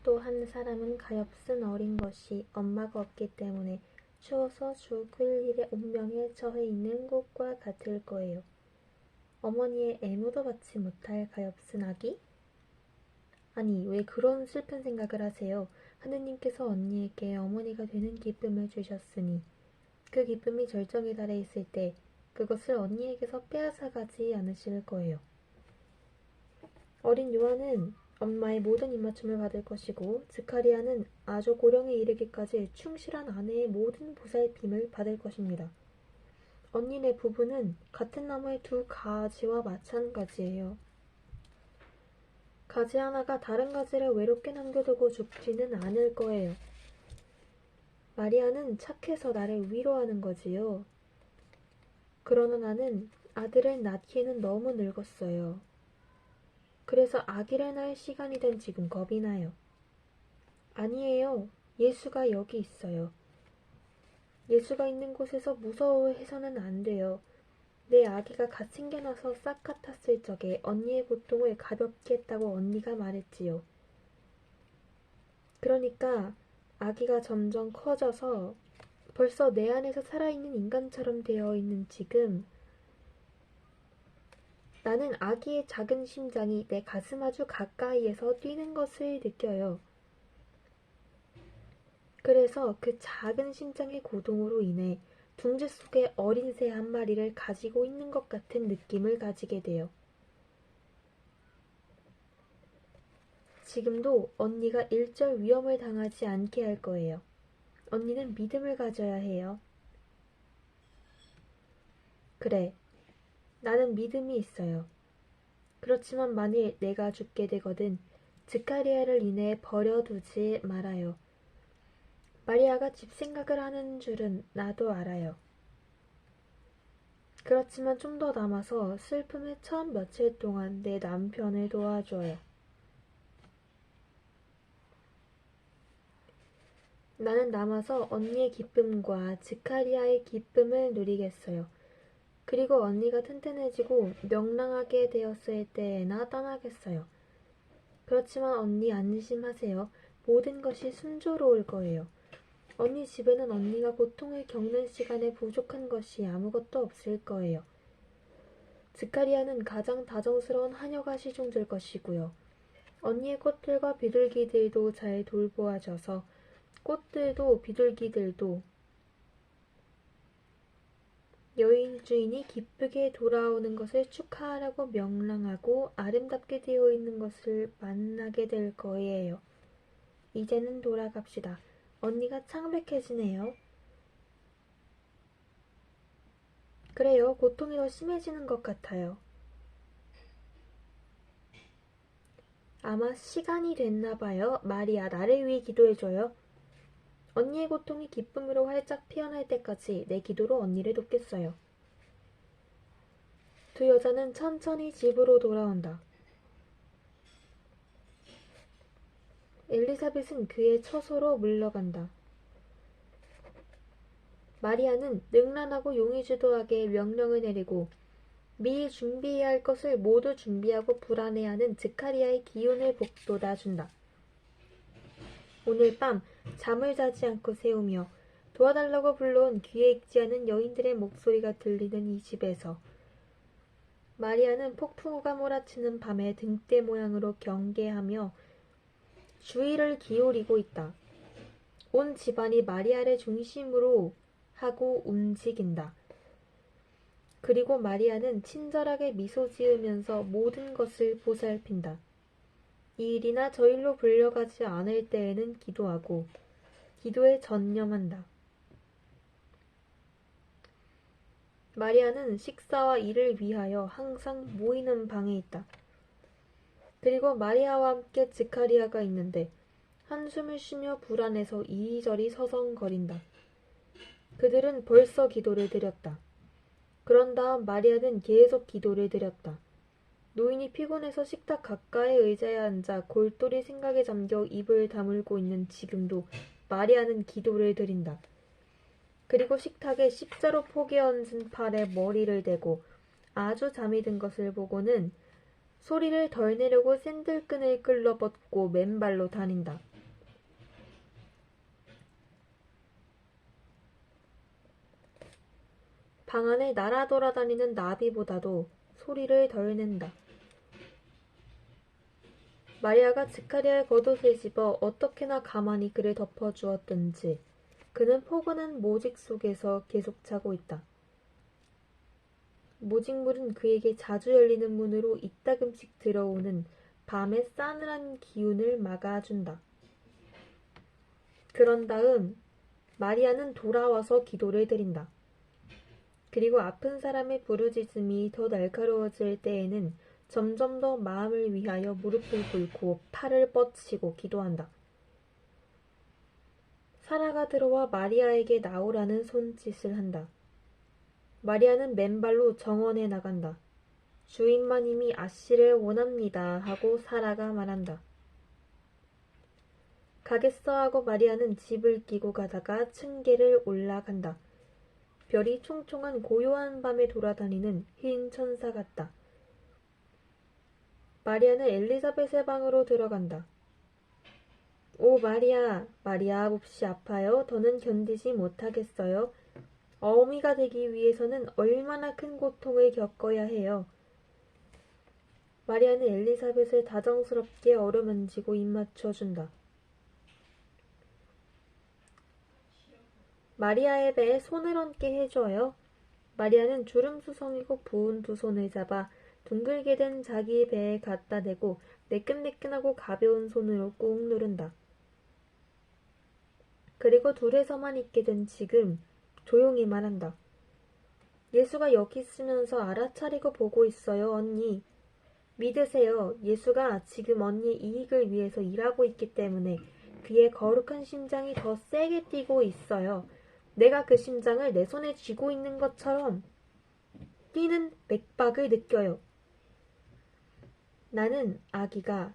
또 한 사람은 가엾은 어린 것이 엄마가 없기 때문에 추워서 죽을 일에 운명에 처해 있는 것과 같을 거예요. 어머니의 애무도 받지 못할 가엾은 아기? 아니, 왜 그런 슬픈 생각을 하세요? 하느님께서 언니에게 어머니가 되는 기쁨을 주셨으니 그 기쁨이 절정에 달해 있을 때 그것을 언니에게서 빼앗아가지 않으실 거예요. 어린 요한은 엄마의 모든 입맞춤을 받을 것이고 스카리아는 아주 고령에 이르기까지 충실한 아내의 모든 보살핌을 받을 것입니다. 언니네 부부는 같은 나무의 두 가지와 마찬가지예요. 가지 하나가 다른 가지를 외롭게 남겨두고 죽지는 않을 거예요. 마리아는 착해서 나를 위로하는 거지요. 그러나 나는 아들을 낳기에는 너무 늙었어요. 그래서 아기를 낳을 시간이 된 지금 겁이 나요. 아니에요. 예수가 여기 있어요. 예수가 있는 곳에서 무서워해서는 안 돼요. 내 아기가 갓 생겨나서 싹 같았을 적에 언니의 고통을 가볍게 했다고 언니가 말했지요. 그러니까 아기가 점점 커져서 벌써 내 안에서 살아있는 인간처럼 되어 있는 지금 나는 아기의 작은 심장이 내 가슴 아주 가까이에서 뛰는 것을 느껴요. 그래서 그 작은 심장의 고동으로 인해 둥지 속에 어린 새 한 마리를 가지고 있는 것 같은 느낌을 가지게 돼요. 지금도 언니가 일절 위험을 당하지 않게 할 거예요. 언니는 믿음을 가져야 해요. 그래, 나는 믿음이 있어요. 그렇지만 만일 내가 죽게 되거든 스카리아를 인해 버려두지 말아요. 마리아가 집 생각을 하는 줄은 나도 알아요. 그렇지만 좀 더 남아서 슬픔의 처음 며칠 동안 내 남편을 도와줘요. 나는 남아서 언니의 기쁨과 스카리아의 기쁨을 누리겠어요. 그리고 언니가 튼튼해지고 명랑하게 되었을 때나 떠나겠어요. 그렇지만 언니 안심하세요. 모든 것이 순조로울 거예요. 언니 집에는 언니가 고통을 겪는 시간에 부족한 것이 아무것도 없을 거예요. 스카리아는 가장 다정스러운 하녀가 시중될 것이고요. 언니의 꽃들과 비둘기들도 잘 돌보아줘서 꽃들도 비둘기들도 여인 주인이 기쁘게 돌아오는 것을 축하하라고 명랑하고 아름답게 되어 있는 것을 만나게 될 거예요. 이제는 돌아갑시다. 언니가 창백해지네요. 그래요. 고통이 더 심해지는 것 같아요. 아마 시간이 됐나 봐요. 마리아, 나를 위해 기도해줘요. 언니의 고통이 기쁨으로 활짝 피어날 때까지 내 기도로 언니를 돕겠어요. 두 여자는 천천히 집으로 돌아온다. 엘리사벳은 그의 처소로 물러간다. 마리아는 능란하고 용의주도하게 명령을 내리고 미리 준비해야 할 것을 모두 준비하고 불안해하는 스카리아의 기운을 북돋아준다. 오늘 밤 잠을 자지 않고 새우며 도와달라고 불러온 귀에 익지 않은 여인들의 목소리가 들리는 이 집에서 마리아는 폭풍우가 몰아치는 밤의 등대 모양으로 경계하며 주의를 기울이고 있다. 온 집안이 마리아를 중심으로 하고 움직인다. 그리고 마리아는 친절하게 미소 지으면서 모든 것을 보살핀다. 이 일이나 저 일로 불려가지 않을 때에는 기도하고 기도에 전념한다. 마리아는 식사와 일을 위하여 항상 모이는 방에 있다. 그리고 마리아와 함께 스카리아가 있는데 한숨을 쉬며 불안해서 이리저리 서성거린다. 그들은 벌써 기도를 드렸다. 그런 다음 마리아는 계속 기도를 드렸다. 노인이 피곤해서 식탁 가까이 의자에 앉아 골똘히 생각에 잠겨 입을 다물고 있는 지금도 마리아는 기도를 드린다. 그리고 식탁에 십자로 포개 얹은 팔에 머리를 대고 아주 잠이 든 것을 보고는 소리를 덜 내려고 샌들끈을 끌러 벗고 맨발로 다닌다. 방 안에 날아 돌아다니는 나비보다도 소리를 덜 낸다. 마리아가 지카리아의 겉옷을 집어 어떻게나 가만히 그를 덮어주었던지 그는 포근한 모직 속에서 계속 자고 있다. 모직물은 그에게 자주 열리는 문으로 이따금씩 들어오는 밤의 싸늘한 기운을 막아준다. 그런 다음 마리아는 돌아와서 기도를 드린다. 그리고 아픈 사람의 부르짖음이 더 날카로워질 때에는 점점 더 마음을 위하여 무릎을 꿇고 팔을 뻗치고 기도한다. 사라가 들어와 마리아에게 나오라는 손짓을 한다. 마리아는 맨발로 정원에 나간다. 주인마님이 아씨를 원합니다 하고 사라가 말한다. 가겠어 하고 마리아는 집을 끼고 가다가 층계를 올라간다. 별이 총총한 고요한 밤에 돌아다니는 흰 천사 같다. 마리아는 엘리자벳의 방으로 들어간다. 오 마리아, 마리아 몹시 아파요. 더는 견디지 못하겠어요. 어미가 되기 위해서는 얼마나 큰 고통을 겪어야 해요. 마리아는 엘리자벳을 다정스럽게 어루만지고 입맞춰준다. 마리아의 배에 손을 얹게 해줘요. 마리아는 주름수성이고 부은 두 손을 잡아 둥글게 된 자기 배에 갖다 대고 매끈매끈하고 가벼운 손으로 꾹 누른다. 그리고 둘에서만 있게 된 지금 조용히 말한다. 예수가 여기 있으면서 알아차리고 보고 있어요, 언니. 믿으세요. 예수가 지금 언니 이익을 위해서 일하고 있기 때문에 그의 거룩한 심장이 더 세게 뛰고 있어요. 내가 그 심장을 내 손에 쥐고 있는 것처럼 뛰는 맥박을 느껴요. 나는 아기가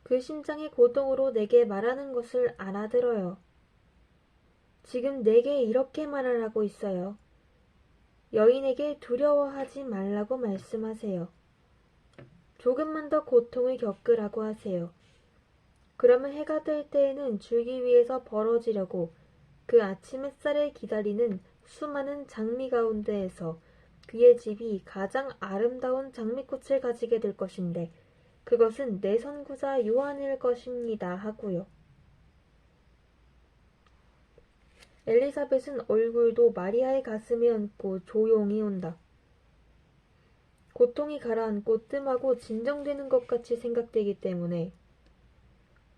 그 심장의 고동으로 내게 말하는 것을 알아들어요. 지금 내게 이렇게 말하라고 있어요. 여인에게 두려워하지 말라고 말씀하세요. 조금만 더 고통을 겪으라고 하세요. 그러면 해가 뜰 때에는 줄기 위에서 벌어지려고 그 아침 햇살을 기다리는 수많은 장미 가운데에서 그의 집이 가장 아름다운 장미꽃을 가지게 될 것인데 그것은 내 선구자 요한일 것입니다 하고요. 엘리사벳은 얼굴도 마리아의 가슴에 얹고 조용히 온다. 고통이 가라앉고 뜸하고 진정되는 것 같이 생각되기 때문에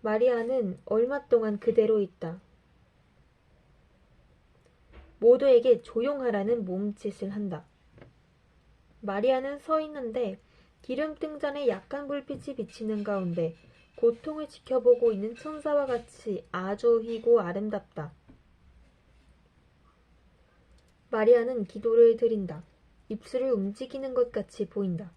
마리아는 얼마 동안 그대로 있다. 모두에게 조용하라는 몸짓을 한다. 마리아는 서 있는데 기름등잔에 약한 불빛이 비치는 가운데 고통을 지켜보고 있는 천사와 같이 아주 희고 아름답다. 마리아는 기도를 드린다. 입술을 움직이는 것 같이 보인다.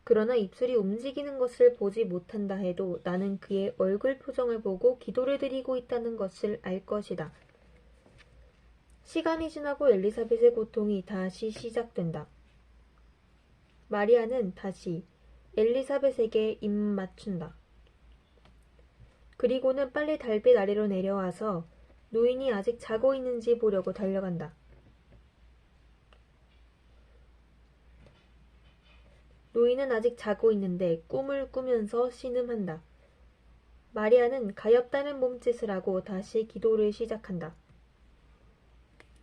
그러나 입술이 움직이는 것을 보지 못한다 해도 나는 그의 얼굴 표정을 보고 기도를 드리고 있다는 것을 알 것이다. 시간이 지나고 엘리사벳의 고통이 다시 시작된다. 마리아는 다시 엘리사벳에게 입 맞춘다. 그리고는 빨리 달빛 아래로 내려와서 노인이 아직 자고 있는지 보려고 달려간다. 노인은 아직 자고 있는데 꿈을 꾸면서 신음한다. 마리아는 가엾다는 몸짓을 하고 다시 기도를 시작한다.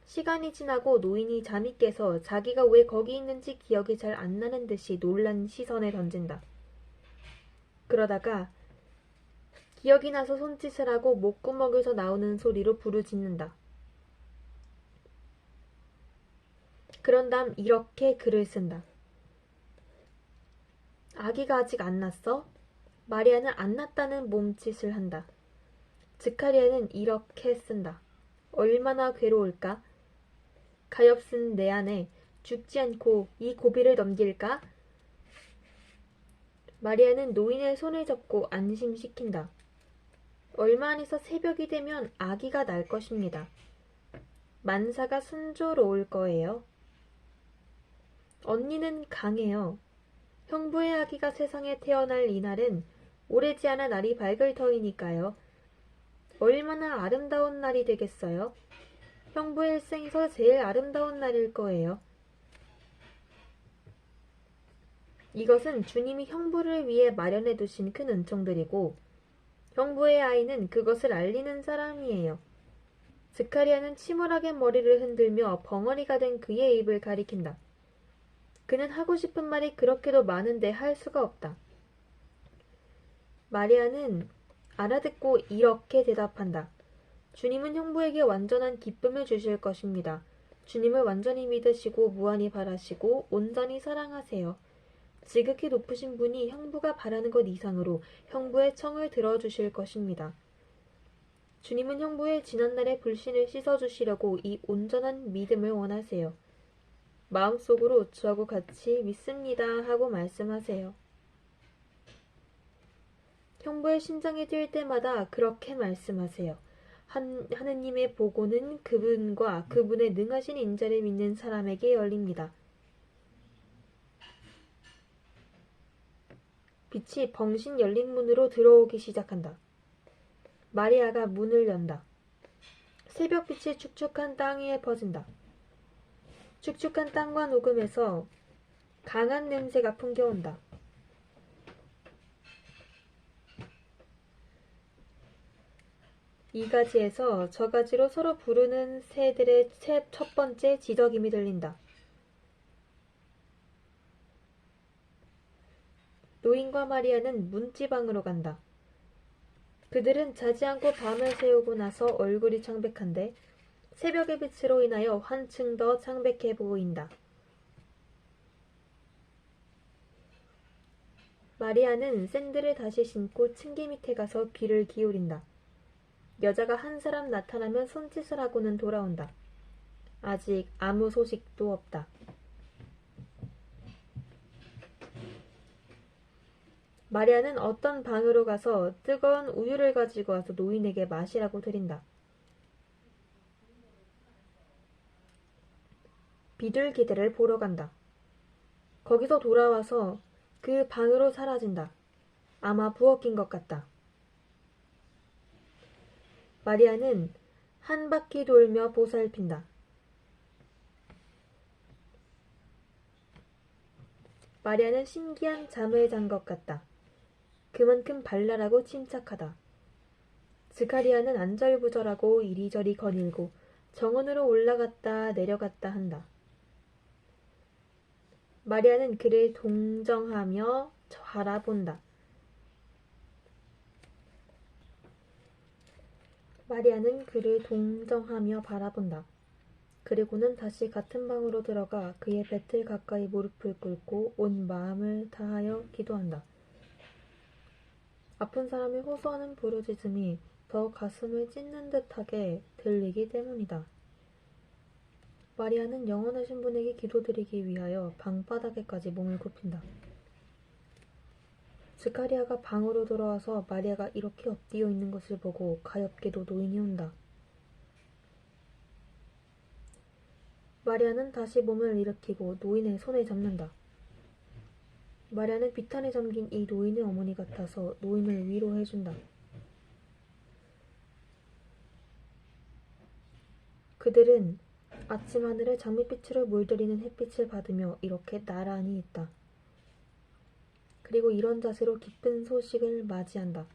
시간이 지나고 노인이 잠이 깨서 자기가 왜 거기 있는지 기억이 잘 안 나는 듯이 놀란 시선을 던진다. 그러다가 기억이 나서 손짓을 하고 목구멍에서 나오는 소리로 부르짖는다. 그런 다음 이렇게 글을 쓴다. 아기가 아직 안 났어? 마리아는 안 났다는 몸짓을 한다. 지카리아는 이렇게 쓴다. 얼마나 괴로울까? 가엾은 내 안에 죽지 않고 이 고비를 넘길까? 마리아는 노인의 손을 잡고 안심시킨다. 얼마 안에서 새벽이 되면 아기가 날 것입니다. 만사가 순조로울 거예요. 언니는 강해요. 형부의 아기가 세상에 태어날 이날은 오래지 않아 날이 밝을 터이니까요. 얼마나 아름다운 날이 되겠어요? 형부의 일생에서 제일 아름다운 날일 거예요. 이것은 주님이 형부를 위해 마련해 두신 큰 은총들이고 형부의 아이는 그것을 알리는 사람이에요. 스카리아는 침울하게 머리를 흔들며 벙어리가 된 그의 입을 가리킨다. 그는 하고 싶은 말이 그렇게도 많은데 할 수가 없다. 마리아는 알아듣고 이렇게 대답한다. 주님은 형부에게 완전한 기쁨을 주실 것입니다. 주님을 완전히 믿으시고 무한히 바라시고 온전히 사랑하세요. 지극히 높으신 분이 형부가 바라는 것 이상으로 형부의 청을 들어주실 것입니다. 주님은 형부의 지난날의 불신을 씻어주시려고 이 온전한 믿음을 원하세요. 마음속으로 저하고 같이 믿습니다 하고 말씀하세요. 형부의 심장이 뛸 때마다 그렇게 말씀하세요. 하느님의 보고는 그분과 그분의 능하신 인자를 믿는 사람에게 열립니다. 빛이 벙신 열린 문으로 들어오기 시작한다. 마리아가 문을 연다. 새벽빛이 축축한 땅 위에 퍼진다. 축축한 땅과 녹음에서 강한 냄새가 풍겨온다. 이 가지에서 저 가지로 서로 부르는 새들의 첫 번째 지저김이 들린다. 노인과 마리아는 문지방으로 간다. 그들은 자지 않고 밤을 새우고 나서 얼굴이 창백한데 새벽의 빛으로 인하여 한층 더 창백해 보인다. 마리아는 샌들을 다시 신고 층계 밑에 가서 귀를 기울인다. 여자가 한 사람 나타나면 손짓을 하고는 돌아온다. 아직 아무 소식도 없다. 마리아는 어떤 방으로 가서 뜨거운 우유를 가지고 와서 노인에게 마시라고 드린다. 비둘기들을 보러 간다. 거기서 돌아와서 그 방으로 사라진다. 아마 부엌인 것 같다. 마리아는 한 바퀴 돌며 보살핀다. 마리아는 신기한 잠을 잔 것 같다. 그만큼 발랄하고 침착하다. 스카리아는 안절부절하고 이리저리 거닐고 정원으로 올라갔다 내려갔다 한다. 마리아는 그를 동정하며 바라본다. 마리아는 그를 동정하며 바라본다. 그리고는 다시 같은 방으로 들어가 그의 뱃을 가까이 무릎을 꿇고 온 마음을 다하여 기도한다. 아픈 사람이 호소하는 부르짖음이 더 가슴을 찢는 듯하게 들리기 때문이다. 마리아는 영원하신 분에게 기도드리기 위하여 방바닥에까지 몸을 굽힌다. 스카리아가 방으로 들어와서 마리아가 이렇게 엎드려 있는 것을 보고 가엾게도 노인이 온다. 마리아는 다시 몸을 일으키고 노인의 손을 잡는다. 마리아는 비탄에 잠긴 이 노인의 어머니 같아서 노인을 위로해준다. 그들은 아침 하늘에 장밋빛으로 물들이는 햇빛을 받으며 이렇게 나란히 있다. 그리고 이런 자세로 기쁜 소식을 맞이한다.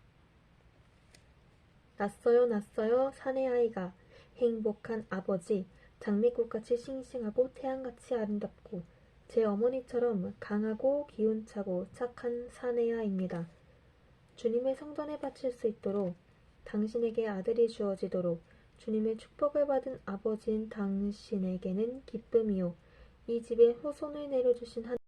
났어요, 났어요, 사내 아이가. 행복한 아버지, 장미꽃같이 싱싱하고 태양같이 아름답고 제 어머니처럼 강하고 기운차고 착한 사내아입니다. 주님의 성전에 바칠 수 있도록 당신에게 아들이 주어지도록 주님의 축복을 받은 아버지인 당신에게는 기쁨이요. 이 집에 후손을 내려주신